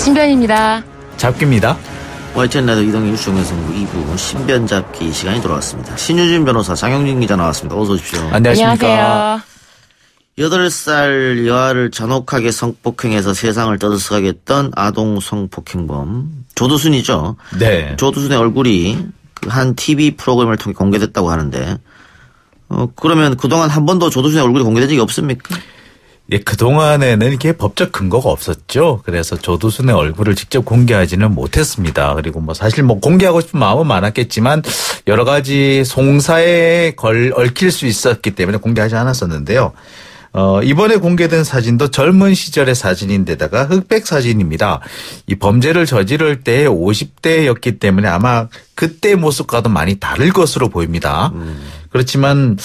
신변입니다. 잡기입니다. YTN 라디오 이동희 유충연성부 2부 신변잡기 시간이 돌아왔습니다. 신유진 변호사, 장영진 기자 나왔습니다. 어서 오십시오. 안녕하십니까. 8살 여아를 잔혹하게 성폭행해서 세상을 떠들썩하게 했던 아동 성폭행범 조두순이죠. 네. 조두순의 얼굴이 한 TV 프로그램을 통해 공개됐다고 하는데 그러면 그동안 한 번도 조두순의 얼굴이 공개된 적이 없습니까? 예, 그동안에는 이게 법적 근거가 없었죠. 그래서 조두순의 얼굴을 직접 공개하지는 못했습니다. 그리고 사실 공개하고 싶은 마음은 많았겠지만 여러 가지 송사에 얽힐 수 있었기 때문에 공개하지 않았었는데요. 이번에 공개된 사진도 젊은 시절의 사진인데다가 흑백 사진입니다. 이 범죄를 저지를 때 50대였기 때문에 아마 그때 모습과도 많이 다를 것으로 보입니다. 그렇지만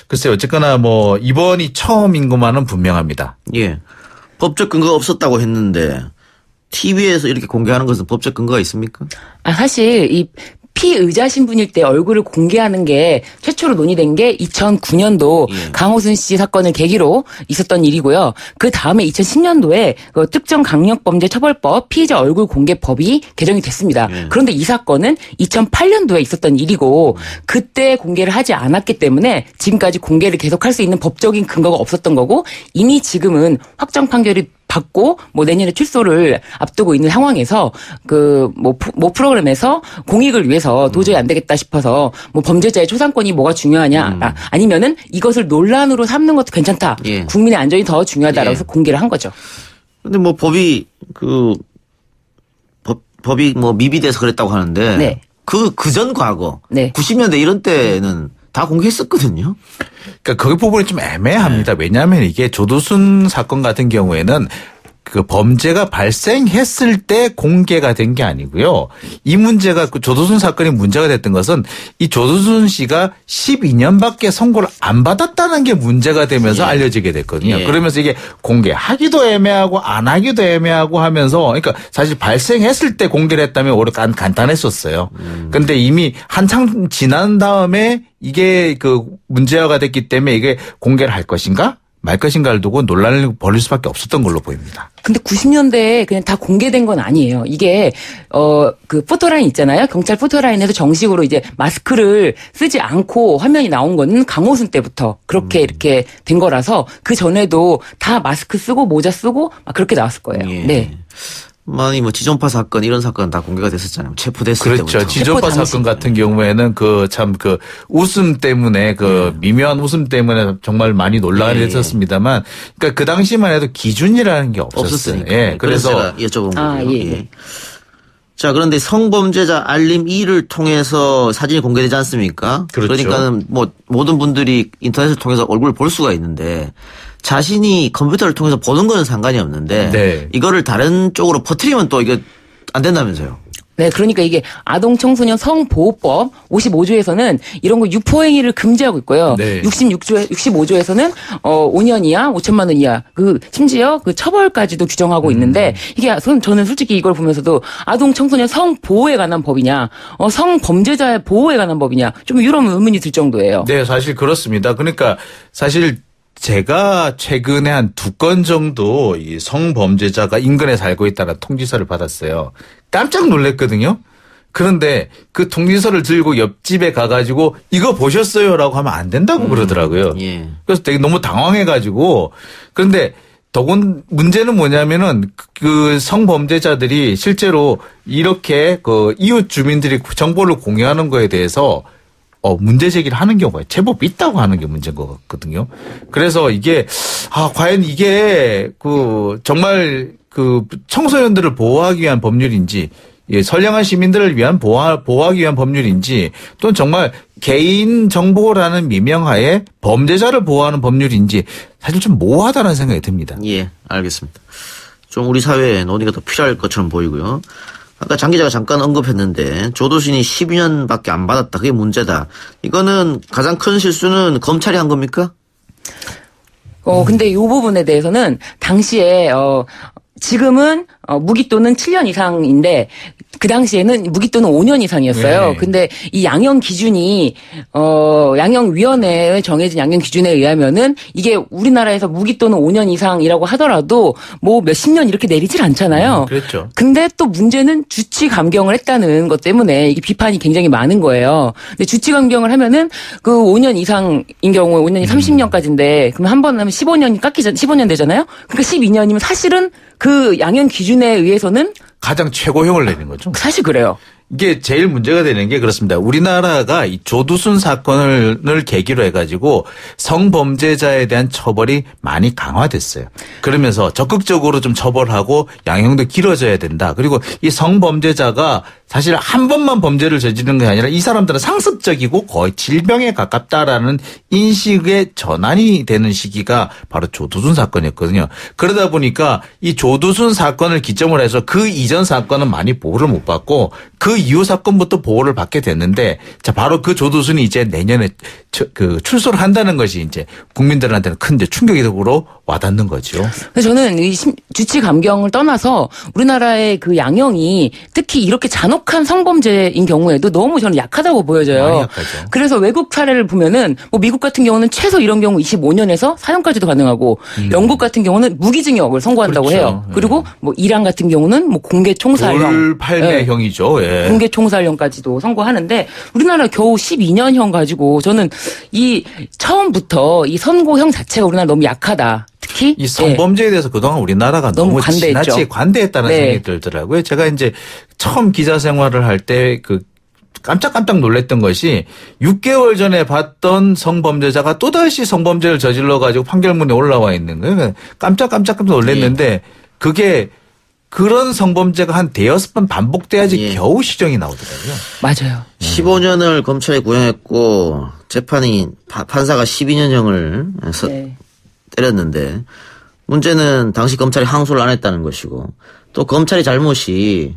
글쎄요, 어쨌거나 이번이 처음인 것만은 분명합니다. 예. 법적 근거가 없었다고 했는데 TV에서 이렇게 공개하는 것은 법적 근거가 있습니까? 사실 이 피의자 신분일 때 얼굴을 공개하는 게 최초로 논의된 게 2009년도 강호순 씨 사건을 계기로 있었던 일이고요. 그 다음에 2010년도에 특정 강력범죄처벌법 피의자 얼굴 공개법이 개정이 됐습니다. 그런데 이 사건은 2008년도에 있었던 일이고 그때 공개를 하지 않았기 때문에 지금까지 공개를 계속할 수 있는 법적인 근거가 없었던 거고 이미 지금은 확정 판결이 받고 내년에 출소를 앞두고 있는 상황에서 프로그램에서 공익을 위해서 도저히 안 되겠다 싶어서 범죄자의 초상권이 뭐가 중요하냐 아니면은 이것을 논란으로 삼는 것도 괜찮다. 예. 국민의 안전이 더 중요하다라고 해서 공개를 한 거죠. 근데 법이 법이 미비돼서 그랬다고 하는데 네. 그전 과거 네. 90년대 이런 때는 다 공개했었거든요. 그러니까 그 부분이 좀 애매합니다. 왜냐하면 이게 조두순 사건 같은 경우에는 그 범죄가 발생했을 때 공개가 된 게 아니고요. 이 문제가 조두순 사건이 문제가 됐던 것은 이 조두순 씨가 12년밖에 선고를 안 받았다는 게 문제가 되면서 알려지게 됐거든요. 그러면서 이게 공개하기도 애매하고 안 하기도 애매하고 하면서 그러니까 사실 발생했을 때 공개를 했다면 오히려 간단했었어요. 그런데 이미 한창 지난 다음에 이게 문제화가 됐기 때문에 이게 공개를 할 것인가? 말 것인가를 두고 논란을 벌일 수밖에 없었던 걸로 보입니다. 근데 90년대에 그냥 다 공개된 건 아니에요. 이게 포토라인 있잖아요. 경찰 포토라인에서 정식으로 이제 마스크를 쓰지 않고 화면이 나온 거는 강호순 때부터 그렇게 이렇게 된 거라서 그 전에도 다 마스크 쓰고 모자 쓰고 막 그렇게 나왔을 거예요. 예. 네. 많이 지존파 사건 이런 사건 다 공개가 됐었잖아요. 체포됐을 그렇죠. 때부터. 지존파 사건 같은 경우에는 웃음 때문에 미묘한 웃음 때문에 정말 많이 논란이 됐었습니다만 그러니까 그 당시만 해도 기준이라는 게 없었어요. 예. 그래서 제가 여쭤본 거예요. 예. 자, 그런데 성범죄자 알림 2를 통해서 사진이 공개되지 않습니까? 그렇죠. 그러니까는 모든 분들이 인터넷을 통해서 얼굴을 볼 수가 있는데 자신이 컴퓨터를 통해서 보는 거는 상관이 없는데 이거를 다른 쪽으로 퍼뜨리면 또 이게 안 된다면서요. 네, 그러니까 이게 아동청소년 성보호법 55조에서는 이런 거 유포행위를 금지하고 있고요. 네. 65조에서는 5년 이하, 5천만 원 이하, 심지어 처벌까지도 규정하고 있는데 이게 저는 솔직히 이걸 보면서도 아동청소년 성보호에 관한 법이냐, 성범죄자의 보호에 관한 법이냐, 좀 이런 의문이 들 정도예요. 네, 사실 그렇습니다. 그러니까 사실 제가 최근에 한 2건 정도 이 성범죄자가 인근에 살고 있다는 통지서를 받았어요. 깜짝 놀랐거든요. 그런데 그 통지서를 들고 옆집에 가가지고 이거 보셨어요라고 하면 안 된다고 그러더라고요. 예. 그래서 되게 너무 당황해가지고 그런데 더군 문제는 뭐냐면은 성범죄자들이 실제로 이렇게 이웃 주민들이 정보를 공유하는 거에 대해서 문제 제기를 하는 경우가 제법 있다고 하는 게 문제인 것 같거든요. 그래서 이게, 과연 이게, 정말 청소년들을 보호하기 위한 법률인지, 선량한 시민들을 위한 보호하기 위한 법률인지, 또는 정말 개인 정보라는 미명하에 범죄자를 보호하는 법률인지, 사실 좀 모호하다는 생각이 듭니다. 예, 알겠습니다. 좀 우리 사회에 논의가 더 필요할 것처럼 보이고요. 아까 장 기자가 잠깐 언급했는데 조두순이 12년밖에 안 받았다. 그게 문제다. 이거는 가장 큰 실수는 검찰이 한 겁니까? 근데 이 부분에 대해서는 당시에 지금은 무기 또는 7년 이상인데 그 당시에는 무기 또는 5년 이상이었어요. 네. 근데 이 양형 기준이 양형위원회에 정해진 양형 기준에 의하면은 이게 우리나라에서 무기 또는 5년 이상이라고 하더라도 뭐 몇십 년 이렇게 내리질 않잖아요. 그렇죠. 근데 또 문제는 주치 감경을 했다는 것 때문에 이게 비판이 굉장히 많은 거예요. 근데 주치 감경을 하면은 그 5년 이상인 경우에 5년이 30년까지인데 그럼 한 번 하면 15년이 15년 되잖아요. 그러니까 12년이면 사실은 그 양형 기준에 의해서는 가장 최고형을 내는 거죠. 사실 그래요. 이게 제일 문제가 되는 게 그렇습니다. 우리나라가 이 조두순 사건을 계기로 해가지고 성범죄자에 대한 처벌이 많이 강화됐어요. 그러면서 적극적으로 좀 처벌하고 양형도 길어져야 된다. 그리고 이 성범죄자가 사실 한 번만 범죄를 저지르는 게 아니라 이 사람들은 상습적이고 거의 질병에 가깝다라는 인식의 전환이 되는 시기가 바로 조두순 사건이었거든요. 그러다 보니까 이 조두순 사건을 기점으로 해서 그 이전 사건은 많이 보호를 못 받고 그 이후 사건부터 보호를 받게 됐는데 자 바로 그 조두순이 이제 내년에 출소를 한다는 것이 이제 국민들한테는 큰 충격적으로 와닿는 거죠. 그래서 저는 이 주치 감경을 떠나서 우리나라의 그 양형이 특히 이렇게 잔혹한 성범죄인 경우에도 너무 저는 약하다고 보여져요. 많이 약하죠. 그래서 외국 사례를 보면은 뭐 미국 같은 경우는 최소 이런 경우 25년에서 사형까지도 가능하고 영국 같은 경우는 무기징역을 선고한다고 그렇죠. 해요. 그리고 뭐 이란 같은 경우는 뭐 공개 총살형, 돌팔매형이죠. 예. 공개 총살형까지도 선고하는데 우리나라 겨우 12년형 가지고 저는 이 처음부터 이 선고형 자체가 우리나라 너무 약하다. 특히 이 성범죄에 대해서 그동안 우리나라가 너무 지나치게 관대했다는 생각이 들더라고요. 제가 이제 처음 기자 생활을 할 때 그 깜짝깜짝 놀랐던 것이 6개월 전에 봤던 성범죄자가 또다시 성범죄를 저질러 가지고 판결문에 올라와 있는 거예요. 깜짝 놀랐는데 그게 그런 성범죄가 한 대여섯 번 반복돼야지 겨우 시정이 나오더라고요. 맞아요. 15년을 검찰에 구형했고 재판이 판사가 12년형을 때렸는데 문제는 당시 검찰이 항소를 안 했다는 것이고 또 검찰의 잘못이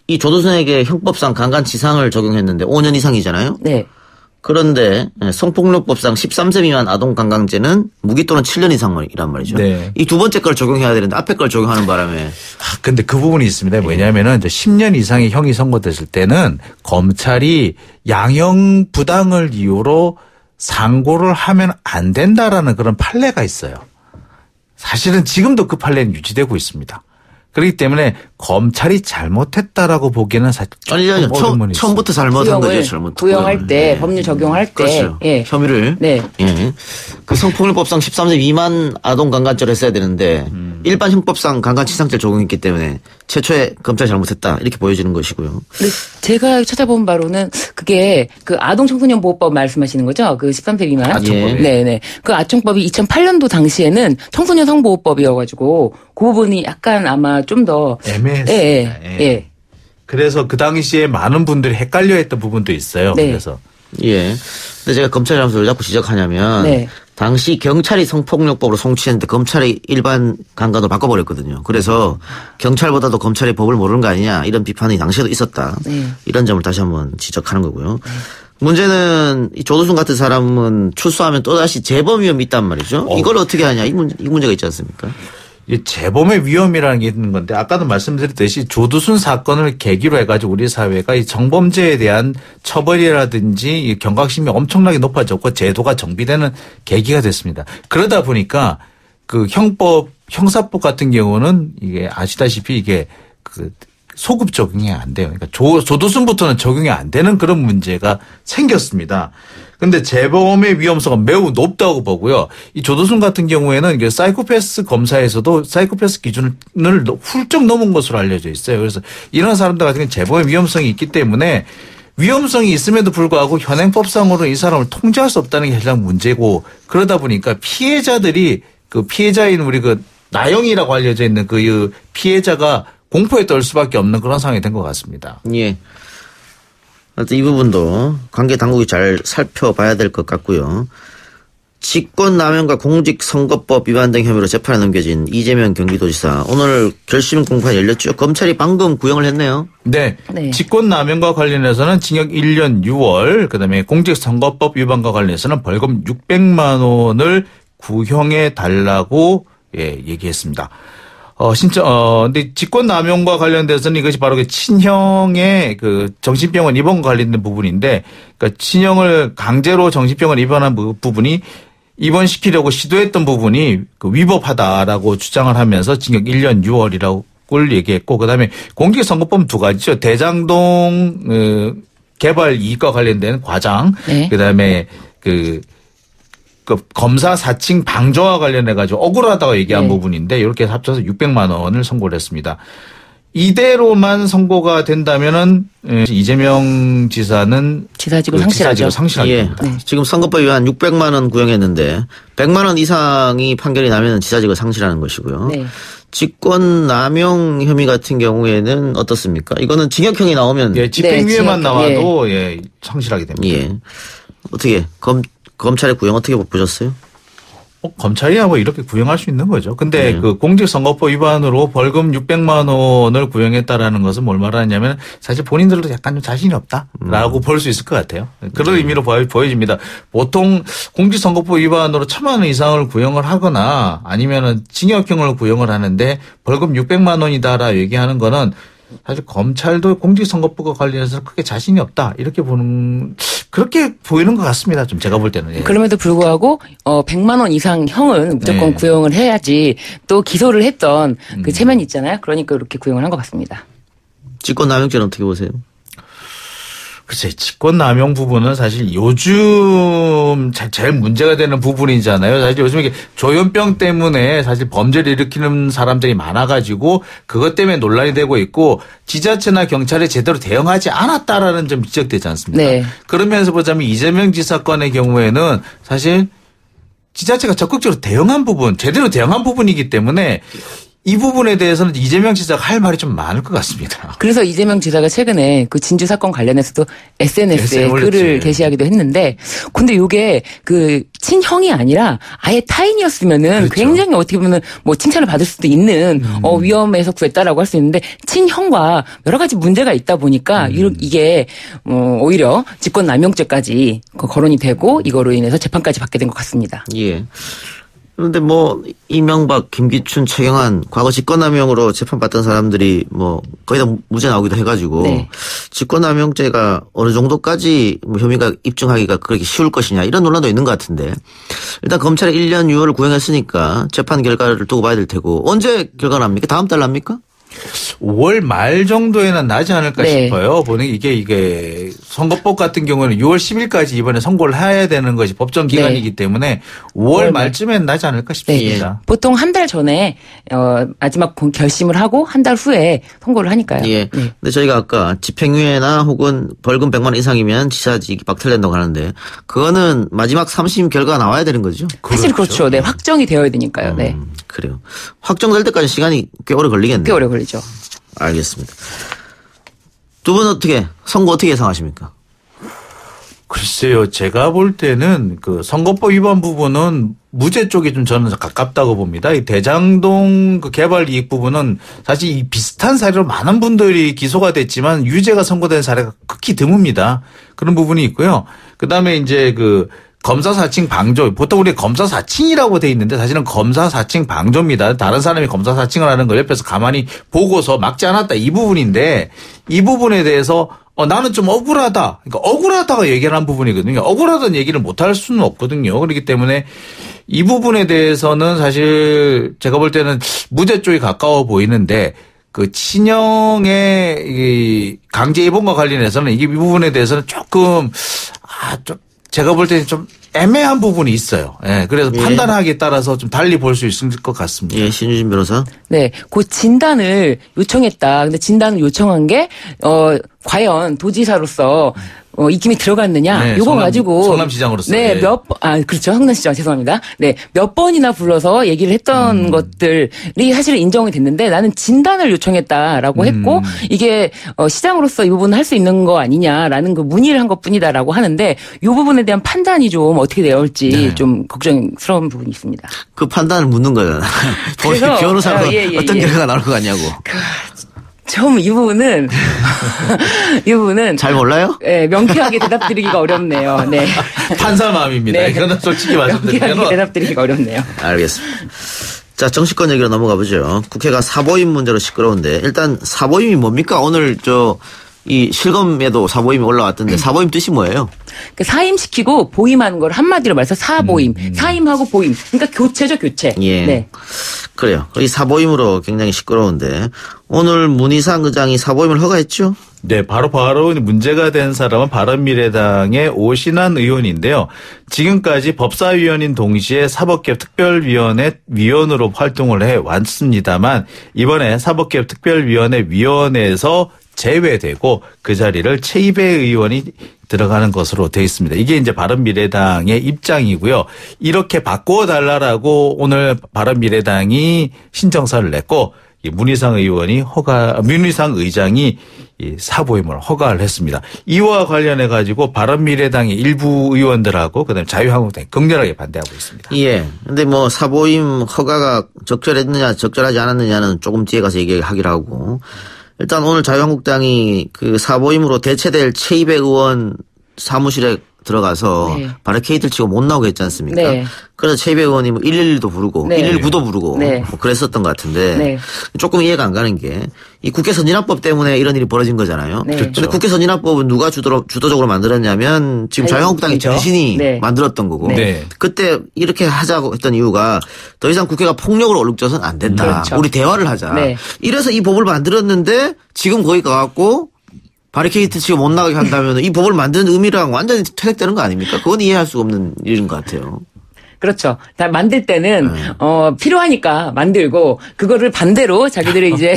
이 조두순에게 형법상 강간치상을 적용했는데 5년 이상이잖아요. 네. 그런데 성폭력법상 13세 미만 아동 강간죄는 무기 또는 7년 이상이란 말이죠. 네. 이 두 번째 걸 적용해야 되는데 앞에 걸 적용하는 바람에. 근데 그 부분이 있습니다. 왜냐하면은 이제 10년 이상의 형이 선고됐을 때는 검찰이 양형 부당을 이유로 상고를 하면 안 된다라는 그런 판례가 있어요. 사실은 지금도 그 판례는 유지되고 있습니다. 그렇기 때문에 검찰이 잘못했다라고 보기에는 사실 아니요. 처음부터 잘못한 거죠. 잘못. 구형할 때 법률 적용할 때 그렇죠. 예. 혐의를 그 성폭력법상 13세 미만 아동 강간죄를 했어야 되는데 일반 형법상 강간치상죄를 적용했기 때문에 최초에 검찰이 잘못했다 이렇게 보여지는 것이고요. 네, 제가 찾아본 바로는 그게 그 아동 청소년 보호법 말씀하시는 거죠? 그 13세 미만 아청법이. 네네. 그 아청법이 2008년도 당시에는 청소년 성보호법이어가지고 그 부분이 약간 아마 좀 더 애매했어요. 예. 그래서 그 당시에 많은 분들이 헷갈려했던 부분도 있어요. 네. 그래서 근데 제가 검찰이 잘못을 자꾸 지적하냐면 당시 경찰이 성폭력법으로 송치했는데 검찰이 일반 강간으로 바꿔버렸거든요. 그래서 경찰보다도 검찰이 법을 모르는 거 아니냐 이런 비판이 당시에도 있었다. 이런 점을 다시 한번 지적하는 거고요. 문제는 이 조두순 같은 사람은 출소하면 또다시 재범 위험이 있단 말이죠. 이걸 어떻게 하냐 이 문제가 있지 않습니까? 이 재범의 위험이라는 게 있는 건데 아까도 말씀드렸듯이 조두순 사건을 계기로 해가지고 우리 사회가 이 성범죄에 대한 처벌이라든지 이 경각심이 엄청나게 높아졌고 제도가 정비되는 계기가 됐습니다. 그러다 보니까 그 형사법 같은 경우는 이게 아시다시피 이게 그 소급 적용이 안 돼요. 그러니까 조두순부터는 적용이 안 되는 그런 문제가 생겼습니다. 근데 재범의 위험성은 매우 높다고 보고요. 이 조두순 같은 경우에는 이게 사이코패스 검사에서도 사이코패스 기준을 훌쩍 넘은 것으로 알려져 있어요. 그래서 이런 사람들 같은 경우는 재범의 위험성이 있기 때문에 위험성이 있음에도 불구하고 현행법상으로 이 사람을 통제할 수 없다는 게 가장 문제고 그러다 보니까 피해자들이 그 피해자인 우리 그 나영이라고 알려져 있는 그 피해자가 공포에 떨 수밖에 없는 그런 상황이 된 것 같습니다. 예. 하여튼 이 부분도 관계 당국이 잘 살펴봐야 될 것 같고요. 직권남용과 공직선거법 위반 등 혐의로 재판에 넘겨진 이재명 경기도지사 오늘 결심 공판이 열렸죠. 검찰이 방금 구형을 했네요. 네. 직권남용과 관련해서는 징역 1년 6월 그다음에 공직선거법 위반과 관련해서는 벌금 600만 원을 구형해 달라고 얘기했습니다. 근데 직권남용과 관련돼서는 이것이 바로 그 친형의 그 정신병원 입원과 관련된 부분인데, 그러니까 친형을 강제로 정신병원 입원한 부분이 입원시키려고 시도했던 부분이 그 위법하다라고 주장을 하면서 징역 1년 6월이라고 얘기했고, 그다음에 공직선거법 두 가지죠. 대장동 개발 이익과 관련된 과장, 네. 그다음에 그 검사 사칭 방조와 관련해 가지고 억울하다고 얘기한 네. 부분인데 이렇게 합쳐서 600만 원을 선고를 했습니다. 이대로만 선고가 된다면은 이재명 지사는 지사직을 상실하게 예. 됩니다. 네. 지금 선거법 위반 600만 원 구형했는데 100만 원 이상이 판결이 나면 지사직을 상실하는 것이고요. 네. 직권 남용 혐의 같은 경우에는 어떻습니까? 이거는 징역형이 나오면 예, 집행유예만 나와도 예, 상실하게 됩니다. 예. 어떻게 검찰의 구형 어떻게 보셨어요? 검찰이야 뭐 이렇게 구형할 수 있는 거죠. 근데 그 공직선거법 위반으로 벌금 600만 원을 구형했다라는 것은 뭘 말하냐면 사실 본인들도 약간 좀 자신이 없다라고 볼 수 있을 것 같아요. 그런 의미로 보여집니다. 보통 공직선거법 위반으로 1,000만 원 이상을 구형을 하거나 아니면은 징역형을 구형을 하는데 벌금 600만 원이다라 얘기하는 거는 사실 검찰도 공직선거법과 관련해서 크게 자신이 없다 이렇게 그렇게 보이는 것 같습니다. 좀 제가 볼 때는. 예. 그럼에도 불구하고 100만 원 이상 형은 무조건 네. 구형을 해야지 또 기소를 했던 그 체면이 있잖아요. 그러니까 이렇게 구형을 한 것 같습니다. 직권남용죄는 어떻게 보세요? 글쎄, 직권남용 부분은 사실 요즘 제일 문제가 되는 부분이잖아요. 사실 요즘 이게 조현병 때문에 사실 범죄를 일으키는 사람들이 많아가지고 그것 때문에 논란이 되고 있고 지자체나 경찰이 제대로 대응하지 않았다라는 점 지적되지 않습니까? 네. 그러면서 보자면 이재명 지사 건의 경우에는 사실 지자체가 적극적으로 대응한 부분, 제대로 대응한 부분이기 때문에 이 부분에 대해서는 이재명 지사가 할 말이 좀 많을 것 같습니다. 그래서 이재명 지사가 최근에 그 진주 사건 관련해서도 SNS에 글을 게시하기도 했는데, 근데 이게 그 친형이 아니라 아예 타인이었으면은 그렇죠. 굉장히 어떻게 보면은 뭐 칭찬을 받을 수도 있는 위험에서 구했다라고 할 수 있는데 친형과 여러 가지 문제가 있다 보니까 이게 오히려 직권남용죄까지 거론이 되고 이거로 인해서 재판까지 받게 된 것 같습니다. 예. 그런데 뭐 이명박, 김기춘, 최경환 과거 직권남용으로 재판받던 사람들이 뭐 거의 다 무죄 나오기도 해가지고 네. 직권남용죄가 어느 정도까지 뭐 혐의가 입증하기가 그렇게 쉬울 것이냐 이런 논란도 있는 것 같은데 일단 검찰이 1년 6월을 구형했으니까 재판 결과를 두고 봐야 될 테고 언제 결과 납니까? 다음 달 납니까? 5월 말 정도에는 나지 않을까 네. 싶어요. 보니 이게 선거법 같은 경우는 6월 10일까지 이번에 선고를 해야 되는 것이 법정 기간이기 네. 때문에 5월 말쯤엔 나지 않을까 싶습니다. 네. 보통 한 달 전에 마지막 결심을 하고 한 달 후에 선고를 하니까요. 예. 네. 근데 저희가 아까 집행유예나 혹은 벌금 100만 원 이상이면 지사직이 박탈된다고 하는데 그거는 마지막 3심 결과가 나와야 되는 거죠. 사실 그렇죠. 네. 확정이 되어야 되니까요. 네. 그래요. 확정될 때까지 시간이 꽤 오래 걸리겠네요. 꽤 오래 걸리죠. 알겠습니다. 두 분 선거 어떻게 예상하십니까? 글쎄요, 제가 볼 때는 그 선거법 위반 부분은 무죄 쪽이 좀 저는 가깝다고 봅니다. 이 대장동 그 개발 이익 부분은 사실 이 비슷한 사례로 많은 분들이 기소가 됐지만 유죄가 선고된 사례가 극히 드뭅니다. 그런 부분이 있고요. 그 다음에 이제 그 검사 사칭 방조. 보통 우리 검사 사칭이라고 돼 있는데 사실은 검사 사칭 방조입니다. 다른 사람이 검사 사칭을 하는 걸 옆에서 가만히 보고서 막지 않았다. 이 부분인데 이 부분에 대해서 나는 좀 억울하다. 그러니까 억울하다가 얘기를 한 부분이거든요. 억울하다는 얘기를 못 할 수는 없거든요. 그렇기 때문에 이 부분에 대해서는 사실 제가 볼 때는 무죄 쪽이 가까워 보이는데 그 친형의 이 강제 입원과 관련해서는 이 부분에 대해서는 조금 좀 제가 볼 때는 좀 애매한 부분이 있어요. 예. 그래서 판단하기에 따라서 좀 달리 볼 수 있을 것 같습니다. 예, 신유진 변호사. 네. 그 진단을 요청했다. 근데 진단을 요청한 게, 과연 도지사로서 입김이 들어갔느냐. 네, 요거 가지고. 성남시장으로서. 네, 그렇죠. 성남시장 죄송합니다. 네. 몇 번이나 불러서 얘기를 했던 것들이 사실 인정이 됐는데 나는 진단을 요청했다라고 했고 이게 시장으로서 이 부분을 할 수 있는 거 아니냐라는 그 문의를 한 것 뿐이다라고 하는데 이 부분에 대한 판단이 좀 어떻게 되어올지 네. 좀 걱정스러운 부분이 있습니다. 그 판단을 묻는 거예요. 변호사가 어떤 결과가 나올 것 같냐고. 좀 이 부분은 잘 몰라요? 네, 명쾌하게 대답드리기가 어렵네요. 네. 판사 마음입니다. 네. 이거는 솔직히 말씀드리면 명쾌하게 대답드리기가 어렵네요. 알겠습니다. 자, 정치권 얘기로 넘어가 보죠. 국회가 사보임 문제로 시끄러운데 일단 사보임이 뭡니까? 오늘 이 실검에도 사보임이 올라왔던데 사보임 뜻이 뭐예요? 사임시키고 보임하는 걸 한마디로 말해서 사보임. 사임하고 보임. 그러니까 교체죠, 교체. 예. 네. 그래요. 이 사보임으로 굉장히 시끄러운데 오늘 문희상 의장이 사보임을 허가했죠? 네, 바로 문제가 된 사람은 바른미래당의 오신환 의원인데요. 지금까지 법사위원인 동시에 사법개혁 특별위원회 위원으로 활동을 해왔습니다만 이번에 사법개혁 특별위원회 위원회에서 제외되고 그 자리를 최이배 의원이 들어가는 것으로 되어 있습니다. 이게 이제 바른미래당의 입장이고요. 이렇게 바꿔달라고 오늘 바른미래당이 신청서를 냈고 문희상 의장이 이 사보임을 허가를 했습니다. 이와 관련해 가지고 바른미래당의 일부 의원들하고 그다음에 자유한국당이 격렬하게 반대하고 있습니다. 예. 근데 뭐 사보임 허가가 적절했느냐 적절하지 않았느냐는 조금 뒤에 가서 얘기하기로 하고 일단 오늘 자유한국당이 그 사보임으로 대체될 최이배 의원 사무실에 들어가서 네. 바리케이트를 치고 못 나오게 했지 않습니까? 네. 그래서 최이배 의원이 뭐 111도 부르고 네. 119도 부르고 네. 뭐 그랬었던 것 같은데 네. 조금 이해가 안 가는 게 이 국회 선진화법 때문에 이런 일이 벌어진 거잖아요. 네. 그런데 국회 선진화법은 누가 주도적으로 만들었냐면 지금 자유한국당이 자신이 네. 만들었던 거고 네. 그때 이렇게 하자고 했던 이유가 더 이상 국회가 폭력으로 얼룩져서는 안 된다. 그렇죠. 우리 대화를 하자. 네. 이래서 이 법을 만들었는데 지금 거기 가갖고 바리케이트 치고 못 나가게 한다면 이 법을 만드는 의미랑 완전히 퇴색되는 거 아닙니까? 그건 이해할 수가 없는 일인 것 같아요. 그렇죠. 다 만들 때는 필요하니까 만들고 그거를 반대로 자기들이 이제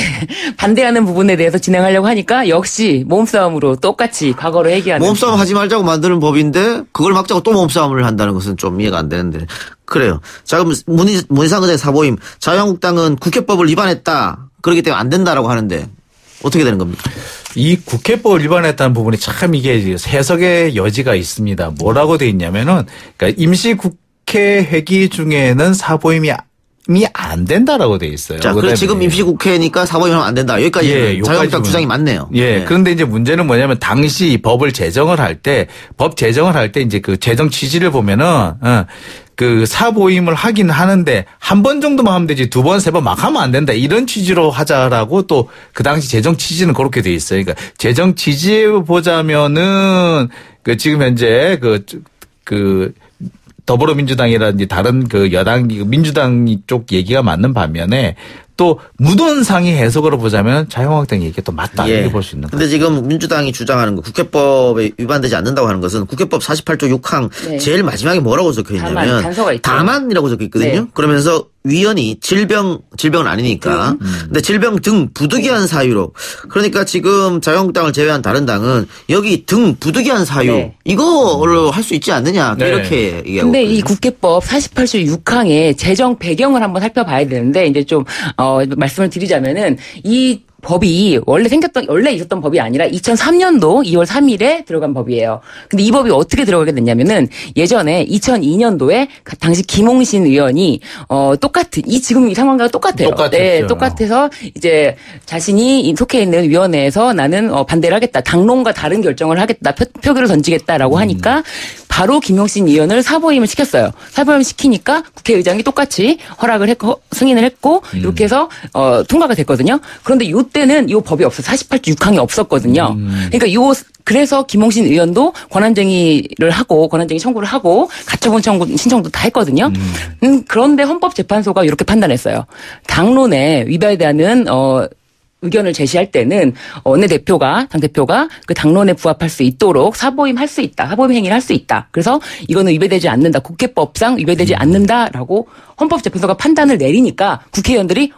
반대하는 부분에 대해서 진행하려고 하니까 역시 몸싸움으로 똑같이 과거로 회귀하는. 몸싸움 하지 말자고 만드는 법인데 그걸 막자고 또 몸싸움을 한다는 것은 좀 이해가 안 되는데. 그래요. 자, 그럼 문희상 의장의 사보임. 자유한국당은 국회법을 위반했다. 그렇기 때문에 안 된다라고 하는데 어떻게 되는 겁니까? 이 국회법을 위반했다는 부분이 참 이게 해석의 여지가 있습니다. 뭐라고 돼 있냐면은 그러니까 임시국회 회기 중에는 사보임이 안 된다라고 돼 있어요. 자, 그래서 지금 임시국회니까 사보임하면 안 된다. 여기까지 자유한국당 주장이 맞네요. 예. 네. 그런데 이제 문제는 뭐냐면 당시 법을 제정을 할 때 이제 그 제정 취지를 보면은 그 사보임을 하긴 하는데 한 번 정도만 하면 되지 2번, 3번 막 하면 안 된다. 이런 취지로 하자라고 또 그 당시 제정 취지는 그렇게 돼 있어요. 그러니까 제정 취지에 보자면은 그 지금 현재 그 더불어민주당이라든지 다른 그 여당 민주당 쪽 얘기가 맞는 반면에 또 문헌상의 해석으로 보자면 자유한국당 얘기가 또 맞다 이렇게 볼 수 있는 거예요. 그런데 지금 민주당이 주장하는 거 국회법에 위반되지 않는다고 하는 것은 국회법 48조 6항 네. 제일 마지막에 뭐라고 적혀 있냐면 다만이라고 적혀 있거든요. 네. 그러면서 위원이 질병은 아니니까. 근데 질병 등 부득이한 사유로. 그러니까 지금 자유한국당을 제외한 다른 당은 여기 등 부득이한 사유 네. 이거를 할 수 있지 않느냐 네. 이렇게 얘기하고. 근데 이 국회법 48조 6항의 제정 배경을 한번 살펴봐야 되는데 이제 좀 말씀을 드리자면은 이 법이 원래 있었던 법이 아니라 2003년도 2월 3일에 들어간 법이에요. 근데 이 법이 어떻게 들어가게 됐냐면은 예전에 2002년도에 당시 김홍신 의원이 지금 이 상황과 똑같아요. 똑같았죠. 네, 똑같아서 이제 자신이 속해 있는 위원회에서 나는 반대를 하겠다. 당론과 다른 결정을 하겠다. 표결을 던지겠다라고 하니까 바로 김용신 의원을 사보임을 시켰어요. 사보임 시키니까 국회의장이 똑같이 허락을 했고 승인을 했고 이렇게 해서 통과가 됐거든요. 그런데 이때는 이 법이 없어 48조 6항이 없었거든요. 그러니까 그래서 김홍신 의원도 권한쟁의 청구를 하고 가처분 신청도 다 했거든요. 그런데 헌법재판소가 이렇게 판단했어요. 당론에 위반되는 의견을 제시할 때는 당대표가 그 당론에 부합할 수 있도록 사보임 행위를 할 수 있다. 그래서 이거는 위배되지 않는다. 국회법상 위배되지 않는다라고 헌법재판소가 판단을 내리니까 국회의원들이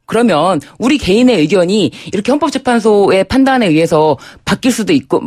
그러면 우리 개인의 의견이 이렇게 헌법재판소의 판단에 의해서 바뀔 수도 있고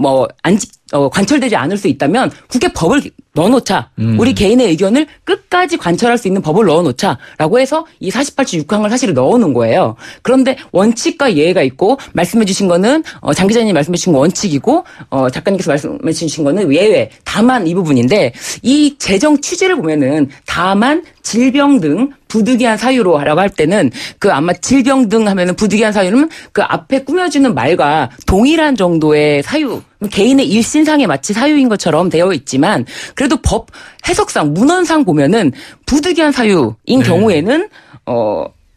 관철되지 않을 수 있다면 국회법을 넣어놓자. 우리 개인의 의견을 끝까지 관철할 수 있는 법을 넣어놓자라고 해서 이 48조 6항을 사실 넣어놓은 거예요. 그런데 원칙과 예외가 있고 말씀해 주신 거는 장 기자님 말씀해 주신 거 원칙이고 작가님께서 말씀해 주신 거는 예외. 다만 이 부분인데 이 제정 취지를 보면은 다만 질병 등 부득이한 사유로 하라고 할 때는 아마 질병 등 하면은 부득이한 사유는 그 앞에 꾸며주는 말과 동일한 정도의 사유, 개인의 일신상에 마치 사유인 것처럼 되어 있지만 그래도 법 해석상 문헌상 보면은 부득이한 사유인 경우에는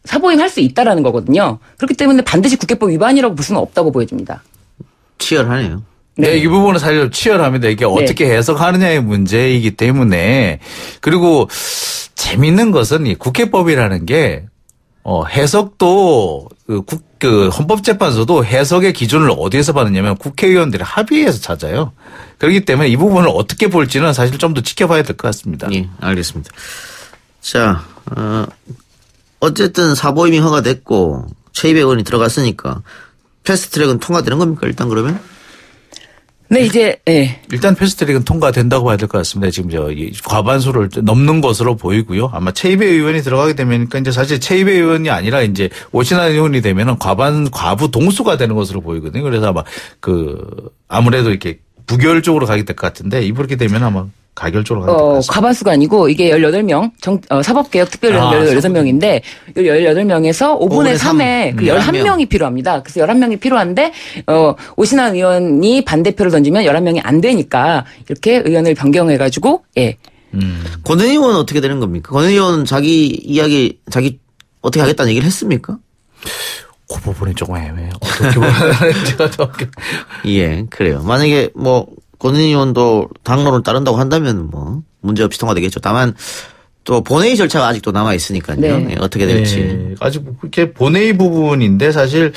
사보임할 수 있다라는 거거든요. 그렇기 때문에 반드시 국회법 위반이라고 볼 수는 없다고 보여집니다. 치열하네요. 네, 이 부분은 사실 치열합니다. 이게 어떻게 해석하느냐의 문제이기 때문에. 그리고 재밌는 것은 이 국회법이라는 게 해석도 그 헌법재판소도 해석의 기준을 어디에서 받느냐면 국회의원들의 합의에서 찾아요. 그렇기 때문에 이 부분을 어떻게 볼지는 사실 좀 더 지켜봐야 될 것 같습니다. 예, 알겠습니다. 자, 어쨌든 사보임이 허가됐고 최이배 의원이 들어갔으니까 패스트트랙은 통과되는 겁니까? 일단 그러면? 네, 이제 일단 패스트트랙은 통과된다고 봐야 될 것 같습니다. 지금 이 과반수를 넘는 것으로 보이고요. 아마 최이배 의원이 들어가게 되면 이제 사실 최이배 의원이 아니라 이제 오신환 의원이 되면은 과부 동수가 되는 것으로 보이거든요. 그래서 아마 아무래도 이렇게 부결적으로 가게 될 것 같은데 이렇게 되면 아마 가결적으로 가게 될 것 같습니다. 과반수가 아니고 이게 18명 사법개혁 특별위원 16명인데 18명에서 5분의 3에 그 11명이 필요합니다. 그래서 11명이 필요한데 오신환 의원이 반대표를 던지면 11명이 안 되니까 이렇게 의원을 변경해가지고 권은희 의원은 어떻게 되는 겁니까? 권은희 의원은 자기 어떻게 하겠다는 얘기를 했습니까? 그 부분이 조금 애매해요. 어떻게 보면 제가 예, 그래요. 만약에 권은희 의원도 당론을 따른다고 한다면 문제없이 통과되겠죠. 다만 또 본회의 절차가 아직도 남아 있으니까요. 네. 예, 어떻게 될지. 네, 아직 그게 본회의 부분인데 사실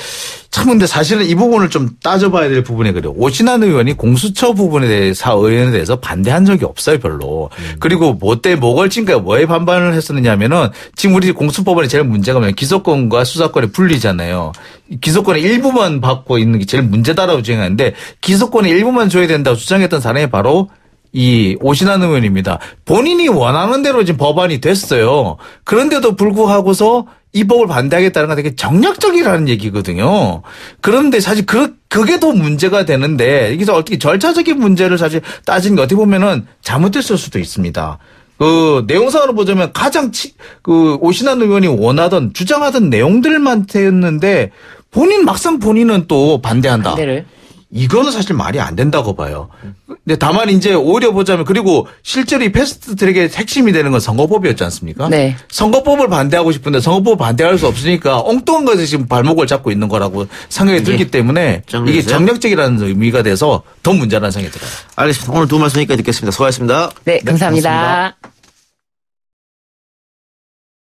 근데 사실은 이 부분을 좀 따져봐야 될 부분이 그래요. 오신환 의원이 공수처 부분에 대해서 의원에 대해서 반대한 적이 없어요, 별로. 그리고 뭐 걸친가 뭐에 반발을 했었느냐면은 지금 우리 공수법원에 제일 문제가 뭐냐면 기소권과 수사권의 분리잖아요. 기소권의 일부만 받고 있는 게 제일 문제다라고 주장하는데 기소권의 일부만 줘야 된다고 주장했던 사람이 바로 이 오신환 의원입니다. 본인이 원하는 대로 지금 법안이 됐어요. 그런데도 불구하고서 이 법을 반대하겠다는 건 되게 정략적이라는 얘기거든요. 그런데 사실 그게 더 문제가 되는데 여기서 어떻게 절차적인 문제를 사실 따지는 게 어떻게 보면은 잘못됐을 수도 있습니다. 내용상으로 보자면 가장 오신환 의원이 원하던 주장하던 내용들만 되었는데 막상 본인은 또 반대한다. 반대를. 이거는 사실 말이 안 된다고 봐요. 근데 다만 이제 오히려 보자면 그리고 실제로 이 패스트트랙의 핵심이 되는 건 선거법이었지 않습니까? 네. 선거법을 반대하고 싶은데 선거법을 반대할 수 없으니까 엉뚱한 것에 지금 발목을 잡고 있는 거라고 생각이 들기 때문에 이게 정략적이라는 의미가 돼서 더 문제라는 생각이 들어요. 알겠습니다. 오늘 두 말씀 여기까지 듣겠습니다. 수고하셨습니다. 네, 감사합니다. 고맙습니다.